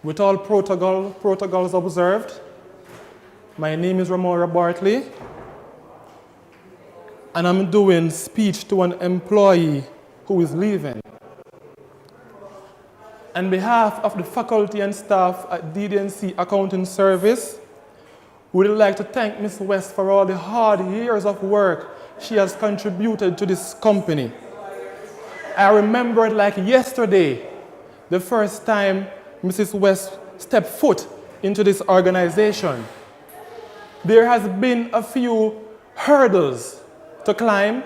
With all protocols observed, my name is Ramora Bartley, and I'm doing speech to an employee who is leaving. On behalf of the faculty and staff at DDNC Accounting Service, we would like to thank Ms. West for all the hard years of work she has contributed to this company. I remember it like yesterday, the first time Mrs. West stepped foot into this organization. There has been a few hurdles to climb,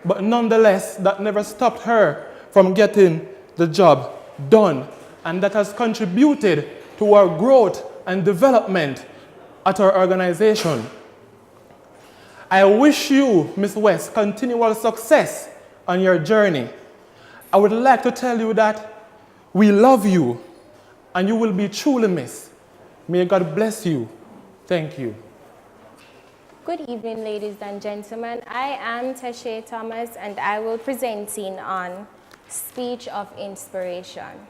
but nonetheless, that never stopped her from getting the job done. And that has contributed to our growth and development at our organization. I wish you, Ms. West, continual success on your journey. I would like to tell you that we love you and you will be truly missed. May God bless you. Thank you. Good evening, ladies and gentlemen. I am Kenecia Thomas, and I will be presenting on Speech of Inspiration.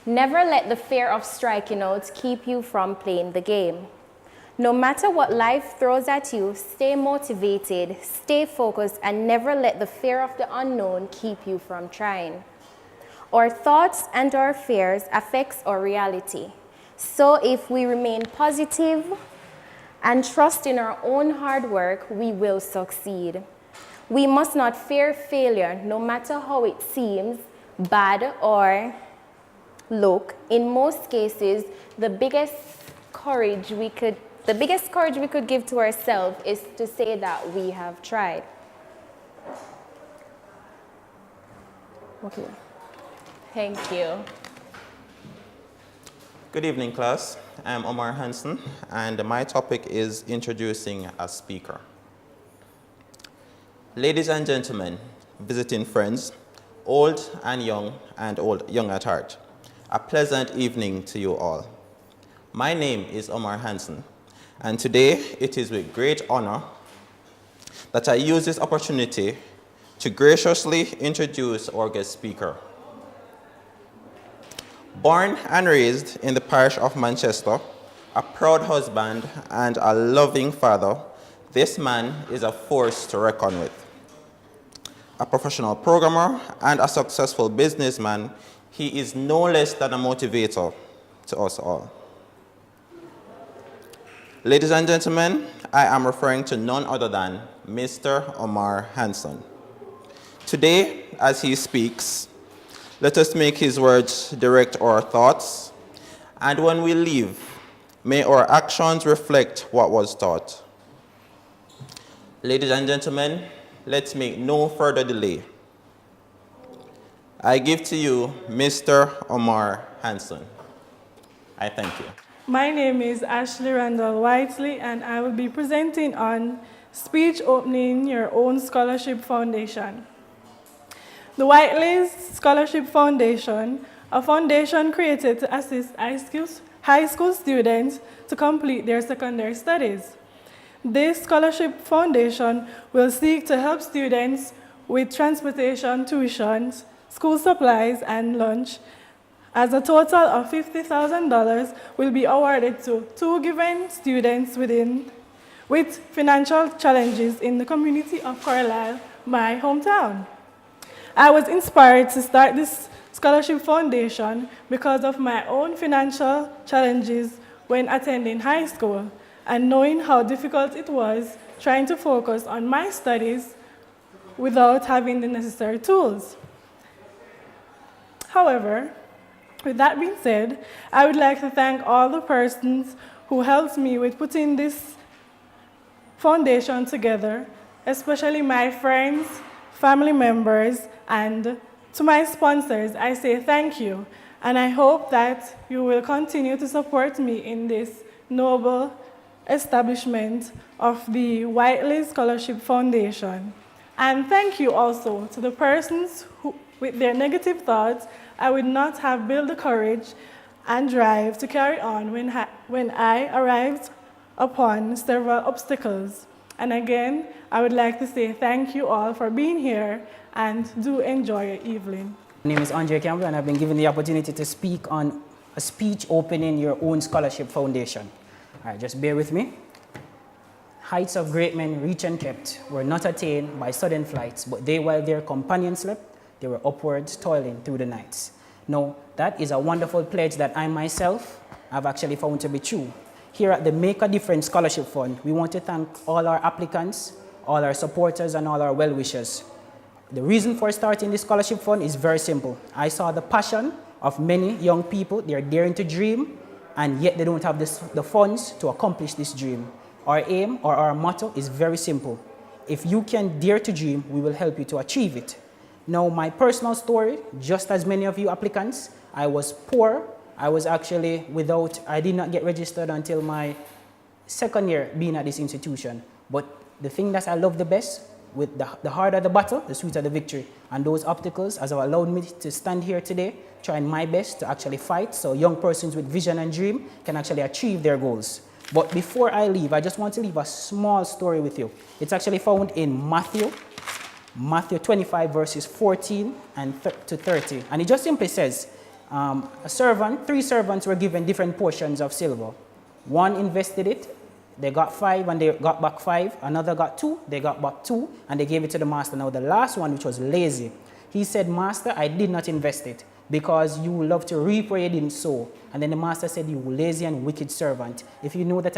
Never let the fear of striking out keep you from playing the game. No matter what life throws at you, stay motivated, stay focused, and never let the fear of the unknown keep you from trying. Our thoughts and our fears affect our reality. So if we remain positive and trust in our own hard work, we will succeed. We must not fear failure, no matter how it seems bad or look. In most cases, the biggest courage we could give to ourselves is to say that we have tried. Okay. Thank you. Good evening, class. I'm Omar Hansen, and my topic is introducing a speaker. Ladies and gentlemen, visiting friends, old and young at heart, a pleasant evening to you all. My name is Omar Hansen, and today it is with great honor that I use this opportunity to graciously introduce our guest speaker. Born and raised in the parish of Manchester, a proud husband and a loving father, this man is a force to reckon with. A professional programmer and a successful businessman, he is no less than a motivator to us all. Ladies and gentlemen, I am referring to none other than Mr. Omar Hansen. Today, as he speaks, let us make his words direct our thoughts, and when we leave, may our actions reflect what was taught. Ladies and gentlemen, let's make no further delay. I give to you Mr. Omar Hansen. I thank you. My name is Ashley Randall Whiteley, and I will be presenting on Speech Opening Your Own Scholarship Foundation. The Whiteley's Scholarship Foundation, a foundation created to assist high school students to complete their secondary studies. This scholarship foundation will seek to help students with transportation, tuitions, school supplies, and lunch, as a total of $50,000 will be awarded to 2 given students with financial challenges in the community of Carlisle, my hometown. I was inspired to start this scholarship foundation because of my own financial challenges when attending high school and knowing how difficult it was trying to focus on my studies without having the necessary tools. However, with that being said, I would like to thank all the persons who helped me with putting this foundation together, especially my friends, family members, and to my sponsors. I say thank you, and I hope that you will continue to support me in this noble establishment of the Whiteley Scholarship Foundation. And thank you also to the persons who, with their negative thoughts, I would not have built the courage and drive to carry on when I arrived upon several obstacles. And again, I would like to say thank you all for being here, and do enjoy your evening. My name is Andre Campbell, and I've been given the opportunity to speak on a speech opening your own scholarship foundation. All right, just bear with me. Heights of great men reach and kept were not attained by sudden flights, but they, while their companions slept, they were upwards toiling through the nights. Now, that is a wonderful pledge that I myself have actually found to be true. Here at the Make a Difference Scholarship Fund, we want to thank all our applicants, all our supporters, and all our well-wishers. The reason for starting this scholarship fund is very simple. I saw the passion of many young people. They're daring to dream, and yet they don't have the funds to accomplish this dream. Our aim or our motto is very simple. If you can dare to dream, we will help you to achieve it. Now, my personal story, just as many of you applicants, I was poor. I was actually I did not get registered until my second year being at this institution. But the thing that I love the best, with the harder the battle, the sweeter the victory. And those obstacles have allowed me to stand here today, trying my best to actually fight so young persons with vision and dream can actually achieve their goals. But before I leave, I just want to leave a small story with you. It's actually found in Matthew 25, verses 14 to 30. And it just simply says, three servants were given different portions of silver. One invested it, they got 5 and they got back 5. Another got 2, they got back 2, and they gave it to the master. Now the last one, which was lazy, he said, "Master, I did not invest it because you love to reap where you didn't sow." And then the master said, "You lazy and wicked servant. If you know that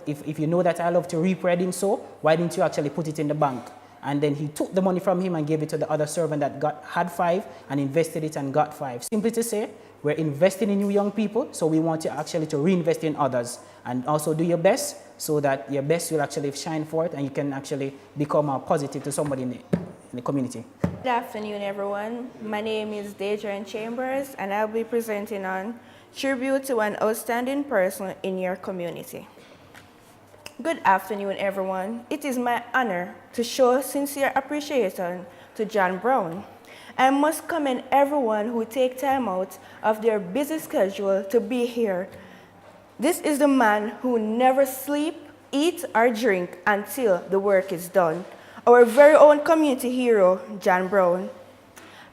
if you know that I love to reap where I didn't sow, why didn't you actually put it in the bank?" And then he took the money from him and gave it to the other servant that had 5 and invested it and got 5. Simply to say, we're investing in you young people, so we want you actually to reinvest in others. And also do your best so that your best will actually shine forth and you can actually become a positive to somebody in the community. Good afternoon, everyone. My name is Deidre Chambers, and I'll be presenting on Tribute to an Outstanding Person in Your Community. Good afternoon, everyone. It is my honor to show sincere appreciation to John Brown. I must commend everyone who take time out of their busy schedule to be here. This is the man who never sleep, eat, or drink until the work is done. Our very own community hero, John Brown.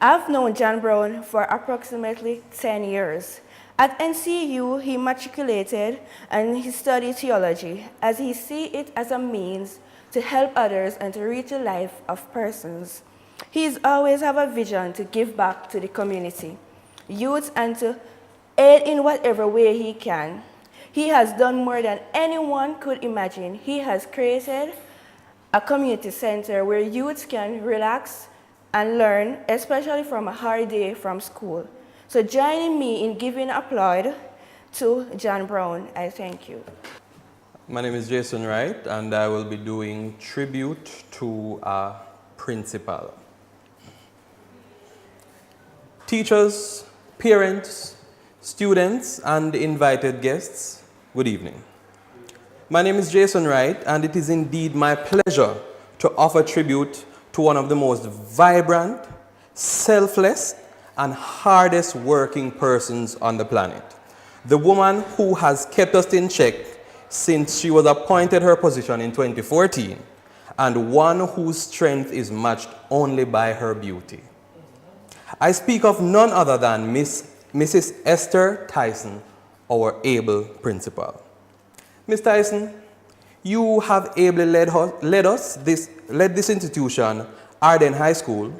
I've known John Brown for approximately 10 years. At NCU, he matriculated and he studied theology as he sees it as a means to help others and to reach the life of persons. He's always have a vision to give back to the community, youth, and to aid in whatever way he can. He has done more than anyone could imagine. He has created a community center where youths can relax and learn, especially from a hard day from school. So joining me in giving applaud to John Brown, I thank you. My name is Jason Wright, and I will be doing tribute to a principal. Teachers, parents, students, and invited guests, good evening. My name is Jason Wright, and it is indeed my pleasure to offer tribute to one of the most vibrant, selfless, and hardest working persons on the planet. The woman who has kept us in check since she was appointed her position in 2014, and one whose strength is matched only by her beauty. I speak of none other than Mrs. Esther Tyson, our able principal. Ms. Tyson, you have ably led this institution, Arden High School,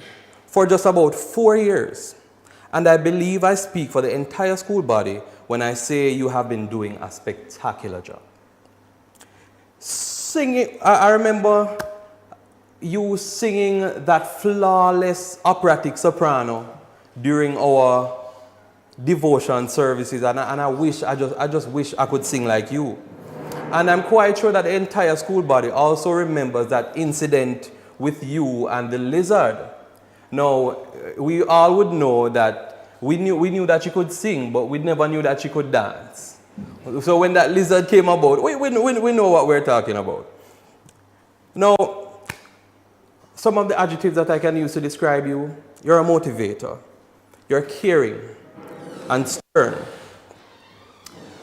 for just about 4 years. And I believe I speak for the entire school body when I say you have been doing a spectacular job. Singing, I remember you singing that flawless operatic soprano during our devotion services, and I just wish I could sing like you. And I'm quite sure that the entire school body also remembers that incident with you and the lizard. Now, we all would know that we knew that she could sing, but we never knew that she could dance. So when that lizard came about, we know what we're talking about. Now, some of the adjectives that I can use to describe you: you're a motivator, you're caring, and stern.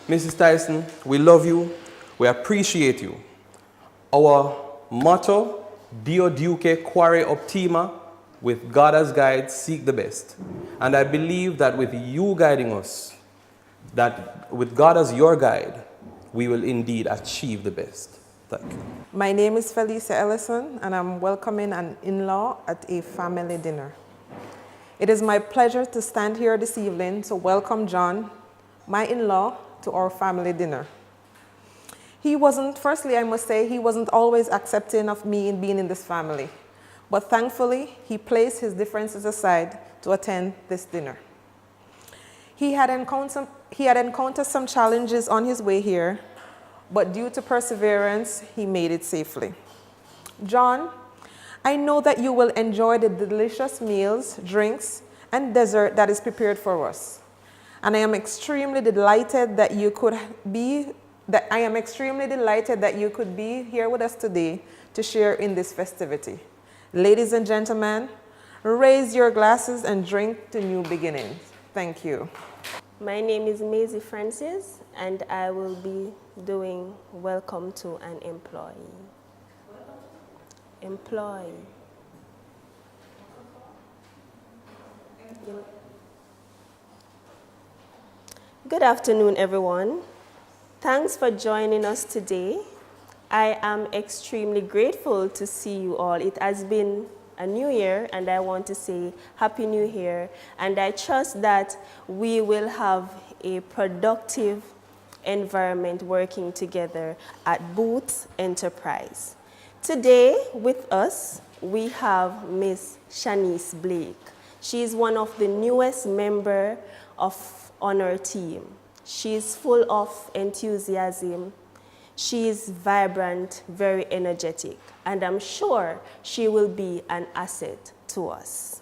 Mrs. Tyson, we love you, we appreciate you. Our motto, Dio Duce Quare Optima, with God as guide, seek the best. And I believe that with you guiding us, that with God as your guide, we will indeed achieve the best. Thank you. My name is Felicia Ellison, and I'm welcoming an in-law at a family dinner. It is my pleasure to stand here this evening to welcome John, my in-law, to our family dinner. Firstly, I must say, he wasn't always accepting of me in being in this family. But thankfully, he placed his differences aside to attend this dinner. He had encountered some challenges on his way here, but due to perseverance, he made it safely. John, I know that you will enjoy the delicious meals, drinks, and dessert that is prepared for us. And I am extremely delighted that you could be here with us today to share in this festivity. Ladies and gentlemen, raise your glasses and drink to new beginnings. Thank you. My name is Maisie Francis, and I will be doing welcome to an employee. Good afternoon, everyone. Thanks for joining us today. I am extremely grateful to see you all. It has been a new year, and I want to say Happy New Year, and I trust that we will have a productive environment working together at Boots Enterprise. Today with us, we have Miss Shanice Blake. She is one of the newest members on our team. She is full of enthusiasm. She is vibrant, very energetic, and I'm sure she will be an asset to us.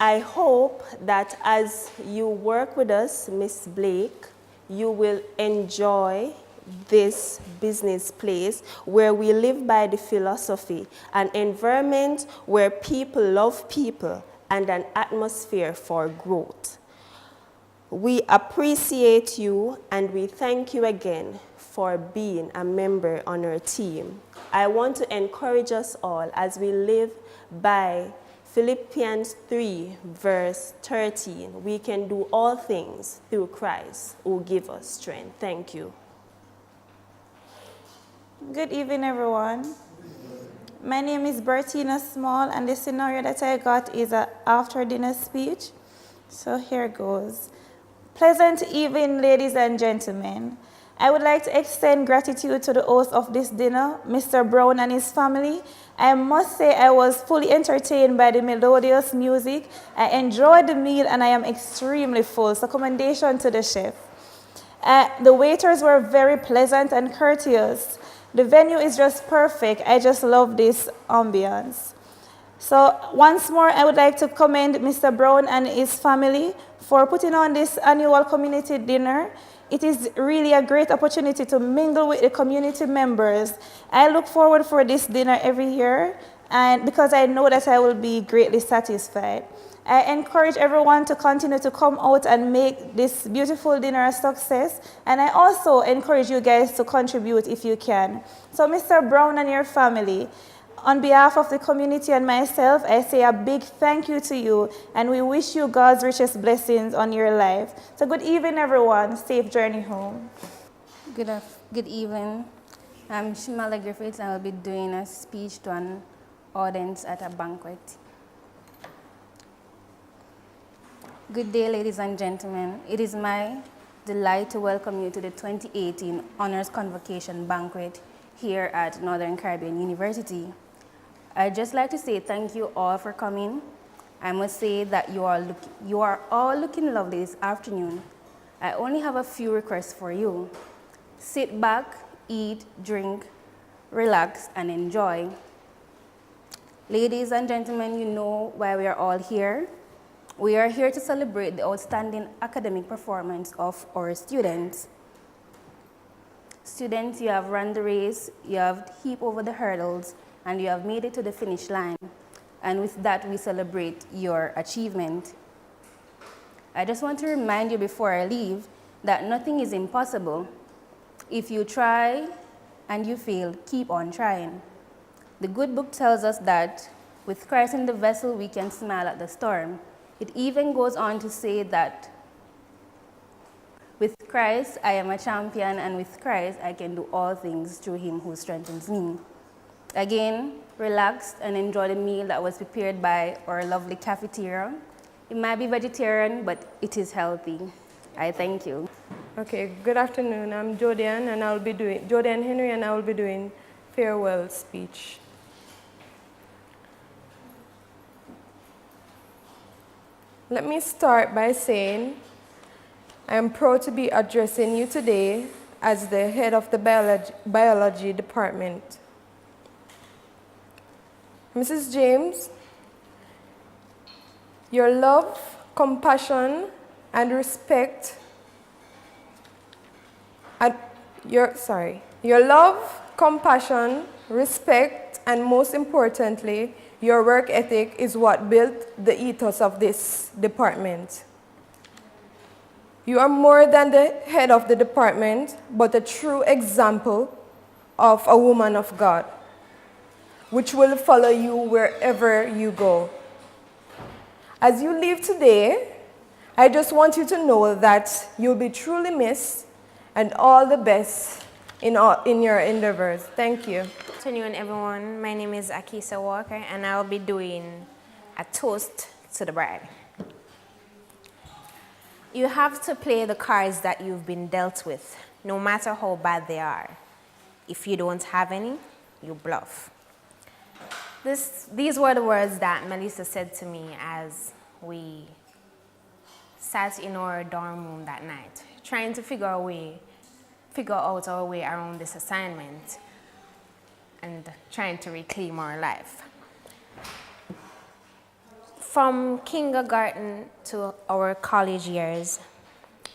I hope that as you work with us, Miss Blake, you will enjoy this business place where we live by the philosophy, an environment where people love people, and an atmosphere for growth. We appreciate you, and we thank you again for being a member on our team. I want to encourage us all as we live by Philippians 3, verse 13. We can do all things through Christ who gives us strength. Thank you. Good evening, everyone. My name is Bertina Small, and the scenario that I got is an after-dinner speech. So here goes. Pleasant evening, ladies and gentlemen. I would like to extend gratitude to the host of this dinner, Mr. Brown and his family. I must say I was fully entertained by the melodious music. I enjoyed the meal, and I am extremely full, so commendation to the chef. The waiters were very pleasant and courteous. The venue is just perfect. I just love this ambience. So once more, I would like to commend Mr. Brown and his family for putting on this annual community dinner. It is really a great opportunity to mingle with the community members. I look forward for this dinner every year, and because I know that I will be greatly satisfied. I encourage everyone to continue to come out and make this beautiful dinner a success, and I also encourage you guys to contribute if you can. So Mr. Brown and your family, on behalf of the community and myself, I say a big thank you to you, and we wish you God's richest blessings on your life. So good evening, everyone. Safe journey home. Good evening. I'm Shimala Griffiths, and I'll be doing a speech to an audience at a banquet. Good day, ladies and gentlemen. It is my delight to welcome you to the 2018 Honors Convocation Banquet here at Northern Caribbean University. I'd just like to say thank you all for coming. I must say that you are all looking lovely this afternoon. I only have a few requests for you. Sit back, eat, drink, relax, and enjoy. Ladies and gentlemen, you know why we are all here. We are here to celebrate the outstanding academic performance of our students. Students, you have run the race, you have leaped over the hurdles, and you have made it to the finish line. And with that, we celebrate your achievement. I just want to remind you before I leave that nothing is impossible. If you try and you fail, keep on trying. The good book tells us that With Christ in the vessel, we can smile at the storm. It even goes on to say that with Christ, I am a champion, and with Christ, I can do all things through him who strengthens me. Again, relax and enjoy the meal that was prepared by our lovely cafeteria. It might be vegetarian, but it is healthy. I thank you. Okay, good afternoon. I'm Jodian Henry, and I will be doing farewell speech. Let me start by saying I am proud to be addressing you today as the head of the biology department. Mrs. James, your love, compassion, and respect, your love, compassion, respect, and most importantly, your work ethic is what built the ethos of this department. You are more than the head of the department, but a true example of a woman of God, which will follow you wherever you go. As you leave today, I just want you to know that you'll be truly missed, and all the best in your endeavors. Thank you. Good afternoon, everyone. My name is Akisa Walker, and I'll be doing a toast to the bride. You have to play the cards that you've been dealt with, no matter how bad they are. If you don't have any, you bluff. These were the words that Melissa said to me as we sat in our dorm room that night, trying to figure out our way around this assignment and trying to reclaim our life. From kindergarten to our college years,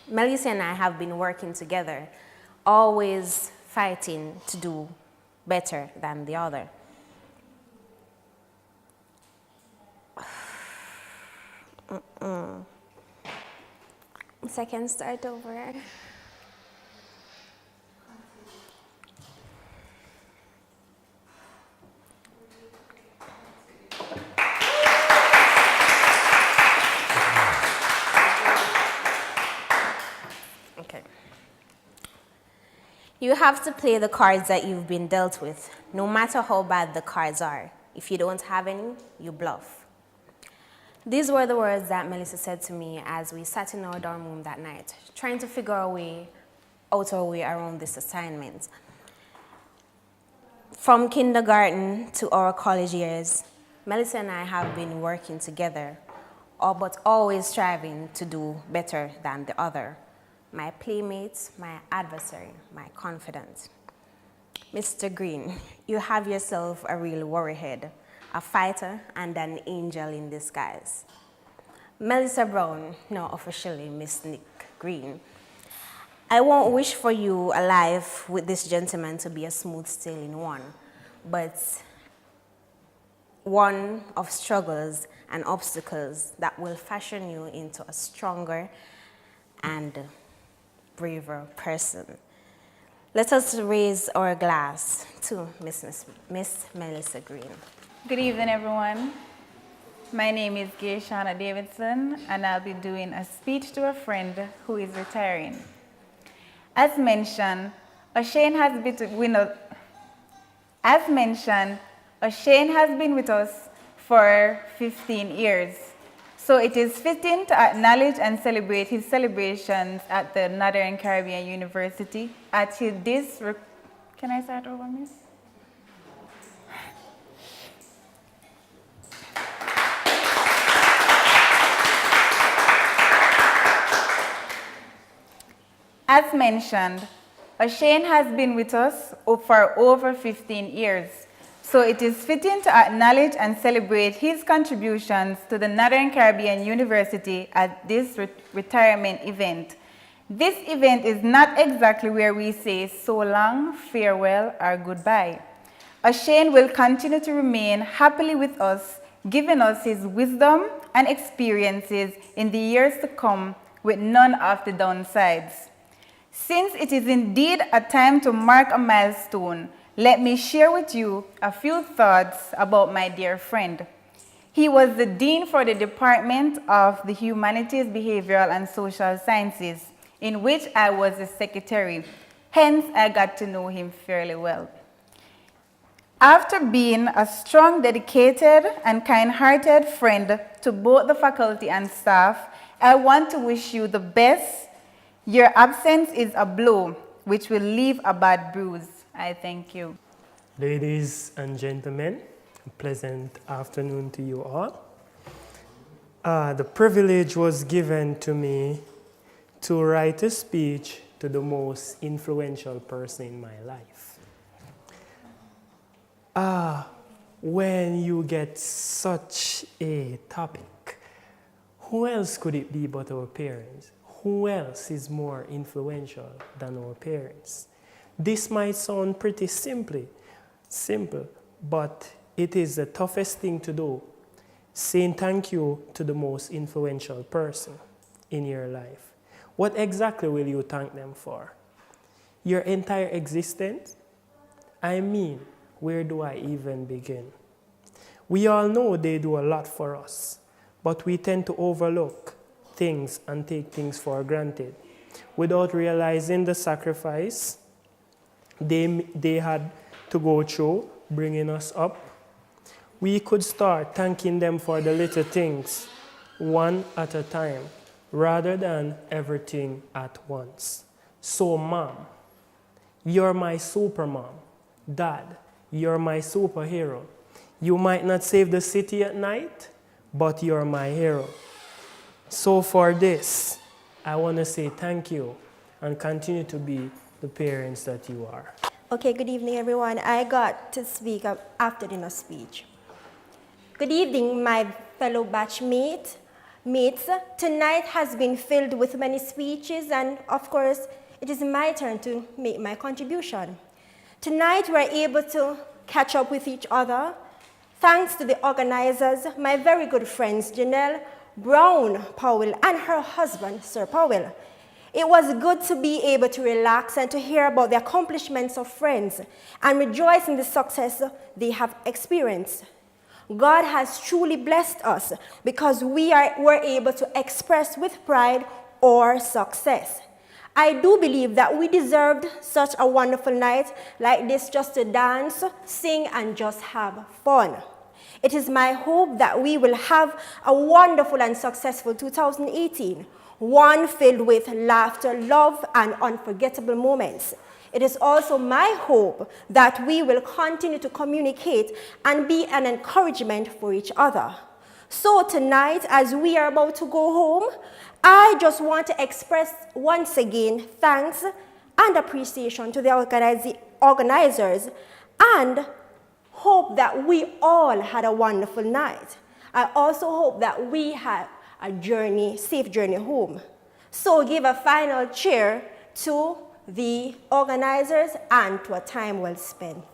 Melissa and I have been working together, always fighting to do better than the other. So I can start over. Okay. You have to play the cards that you've been dealt with, no matter how bad the cards are. If you don't have any, you bluff. These were the words that Melissa said to me as we sat in our dorm room that night, trying to figure our way around this assignment. From kindergarten to our college years, Melissa and I have been working together, but always striving to do better than the other. My playmates, my adversary, my confidant. Mr. Green, you have yourself a real warriorhead, a fighter and an angel in disguise. Melissa Brown, now officially Miss Nick Green. I won't wish for you a life with this gentleman to be a smooth sailing one, but one of struggles and obstacles that will fashion you into a stronger and braver person. Let us raise our glass to Miss Melissa Green. Good evening, everyone. My name is Geishana Davidson, and I'll be doing a speech to a friend who is retiring. As mentioned, O'Shane has been with us for 15 years. So it is fitting to acknowledge and celebrate his celebrations at the Northern Caribbean University at this. Can I start over, Miss? As mentioned, O'Shane has been with us for over 15 years, so it is fitting to acknowledge and celebrate his contributions to the Northern Caribbean University at this retirement event. This event is not exactly where we say so long, farewell, or goodbye. O'Shane will continue to remain happily with us, giving us his wisdom and experiences in the years to come with none of the downsides. Since it is indeed a time to mark a milestone, let me share with you a few thoughts about my dear friend. He was the Dean for the Department of the Humanities, Behavioral and Social Sciences, in which I was the secretary. Hence, I got to know him fairly well. After being a strong, dedicated, and kind-hearted friend to both the faculty and staff, I want to wish you the best. Your absence is a blow, which will leave a bad bruise. I thank you. Ladies and gentlemen, a pleasant afternoon to you all. The privilege was given to me to write a speech to the most influential person in my life. When you get such a topic, who else could it be but our parents? Who else is more influential than our parents? This might sound pretty simple, but it is the toughest thing to do, saying thank you to the most influential person in your life. What exactly will you thank them for? Your entire existence? I mean, where do I even begin? We all know they do a lot for us, but we tend to overlook things and take things for granted without realizing the sacrifice they had to go through bringing us up. We could start thanking them for the little things, one at a time, rather than everything at once. So, Mom, you're my super mom. Dad, you're my superhero. You might not save the city at night, but you're my hero. So for this, I want to say thank you and continue to be the parents that you are. Okay, good evening, everyone. I got to speak after dinner speech. Good evening, my fellow batchmates. Tonight has been filled with many speeches, and of course, it is my turn to make my contribution. Tonight, we're able to catch up with each other. Thanks to the organizers, my very good friends, Janelle Brown Powell and her husband, Sir Powell. It was good to be able to relax and to hear about the accomplishments of friends and rejoice in the success they have experienced. God has truly blessed us because were able to express with pride our success. I do believe that we deserved such a wonderful night like this, just to dance, sing, and just have fun. It is my hope that we will have a wonderful and successful 2018, one filled with laughter, love, and unforgettable moments. It is also my hope that we will continue to communicate and be an encouragement for each other. So tonight, as we are about to go home, I just want to express once again thanks and appreciation to the organizers and hope that we all had a wonderful night. I also hope that we had a safe journey home. So give a final cheer to the organizers and to a time well spent.